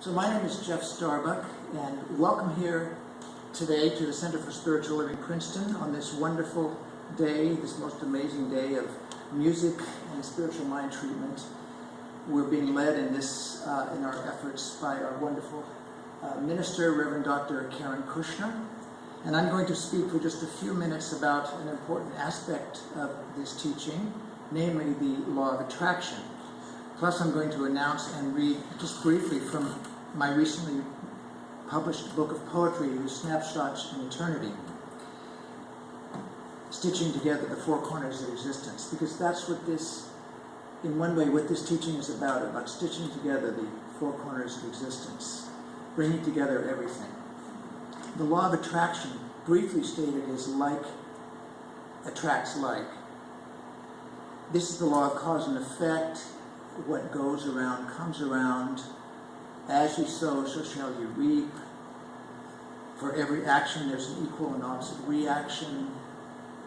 So my name is Jeff Starbuck, and welcome here today to the Center for Spiritual Living Princeton on this wonderful day, this most amazing day of music and spiritual mind treatment. We're being led in this, in our efforts by our wonderful minister, Reverend Dr. Karen Kushner. And I'm going to speak for just a few minutes about an important aspect of this teaching, namely the law of attraction. Plus, I'm going to announce and read just briefly from my recently published book of poetry, Snapshots in Eternity, stitching together the four corners of existence, because that's what this, in one way, what this teaching is about stitching together the four corners of existence, bringing together everything. The law of attraction, briefly stated, is like attracts like. This is the law of cause and effect. What goes around comes around. As you sow, so shall you reap. For every action, there's an equal and opposite reaction.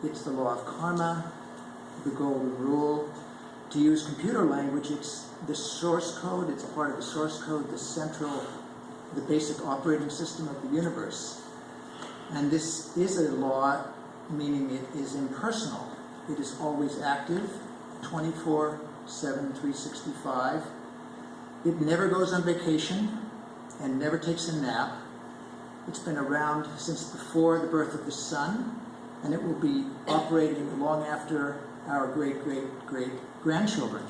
It's the law of karma, the golden rule. To use computer language, it's the source code. It's a part of the source code, the basic operating system of the universe. And this is a law, meaning it is impersonal. It is always active, 24/7, 365. It never goes on vacation and never takes a nap. It's been around since before the birth of the sun, and it will be operating long after our great-great-great-grandchildren.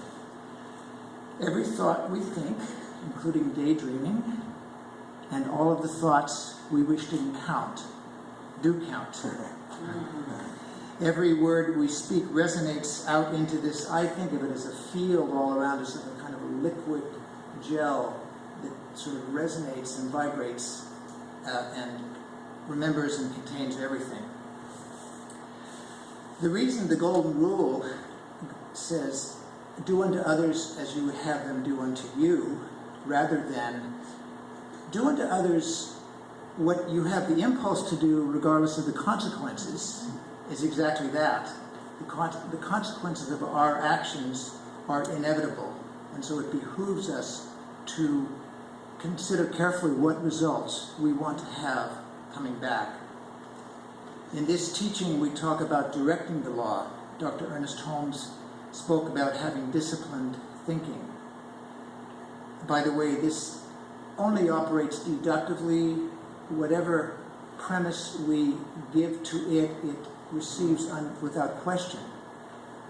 Every thought we think, including daydreaming, and all of the thoughts we wish didn't count, do count. Every word we speak resonates out into this. I think of it as a field all around us, like a kind of a liquid gel that sort of resonates and vibrates and remembers and contains everything. The reason the golden rule says, do unto others as you would have them do unto you, rather than do unto others what you have the impulse to do regardless of the consequences, is exactly that. The consequences of our actions are inevitable, and so it behooves us to consider carefully what results we want to have coming back. In this teaching, we talk about directing the law. Dr. Ernest Holmes spoke about having disciplined thinking. By the way, this only operates deductively. Whatever premise we give to it, it receives without question.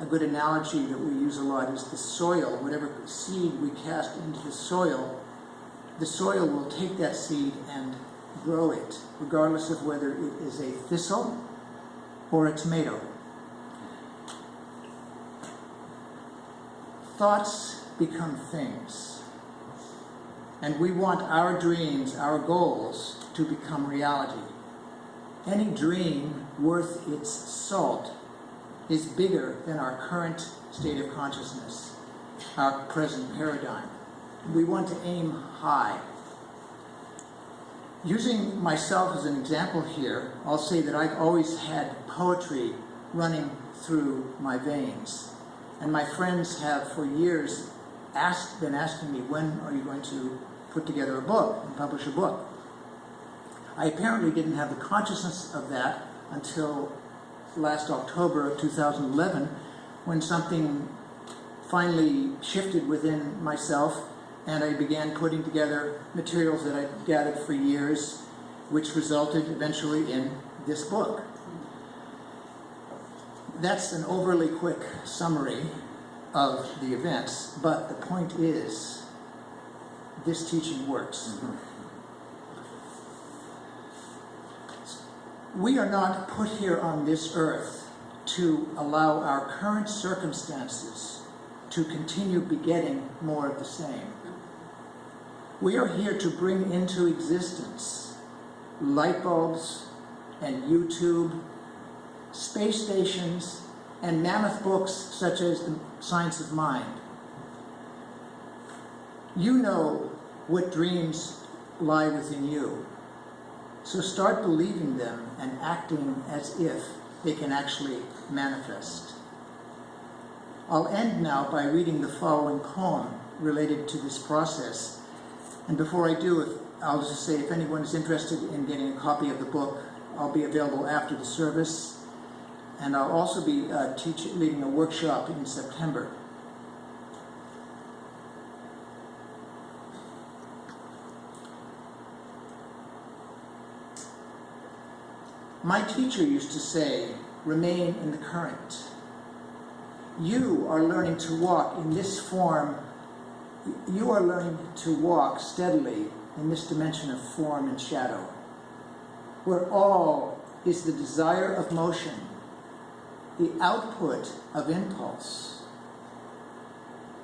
A good analogy that we use a lot is the soil. Whatever seed we cast into the soil will take that seed and grow it, regardless of whether it is a thistle or a tomato. Thoughts become things. And we want our dreams, our goals, to become reality. Any dream worth its salt is bigger than our current state of consciousness, our present paradigm. We want to aim high. Using myself as an example here, I'll say that I've always had poetry running through my veins. And my friends have for years been asking me, when are you going to put together a book and publish a book? I apparently didn't have the consciousness of that until last October of 2011, when something finally shifted within myself, and I began putting together materials that I'd gathered for years, which resulted eventually in this book. That's an overly quick summary of the events, but the point is, this teaching works. We are not put here on this earth to allow our current circumstances to continue begetting more of the same. We are here to bring into existence light bulbs and YouTube, space stations, and mammoth books such as The Science of Mind. You know what dreams lie within you. So start believing them and acting as if they can actually manifest. I'll end now by reading the following poem related to this process. And before I do, I'll just say if anyone is interested in getting a copy of the book, I'll be available after the service. And I'll also be leading a workshop in September. My teacher used to say, remain in the current. You are learning to walk in this form. You are learning to walk steadily in this dimension of form and shadow, where all is the desire of motion, the output of impulse.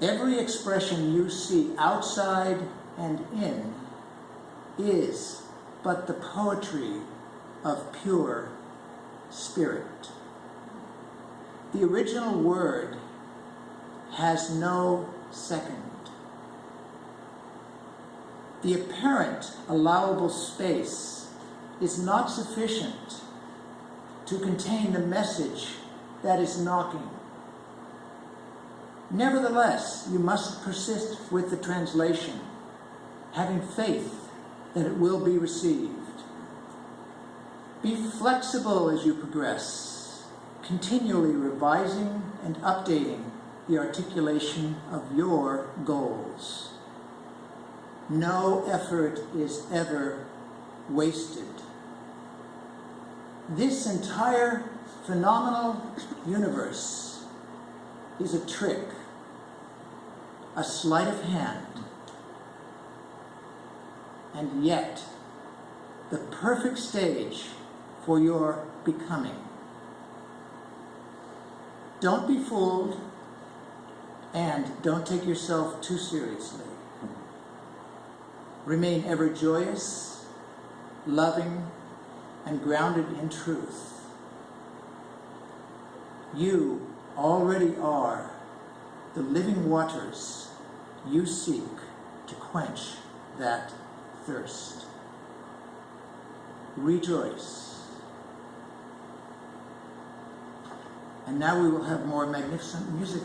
Every expression you see outside and in is but the poetry of pure spirit. The original word has no second. The apparent allowable space is not sufficient to contain the message that is knocking. Nevertheless, you must persist with the translation, having faith that it will be received. Be flexible as you progress, continually revising and updating the articulation of your goals. No effort is ever wasted. This entire phenomenal universe is a trick, a sleight of hand, and yet the perfect stage for your becoming. Don't be fooled, and don't take yourself too seriously. Remain ever joyous, loving, and grounded in truth. You already are the living waters you seek to quench that thirst. Rejoice. And now we will have more magnificent music.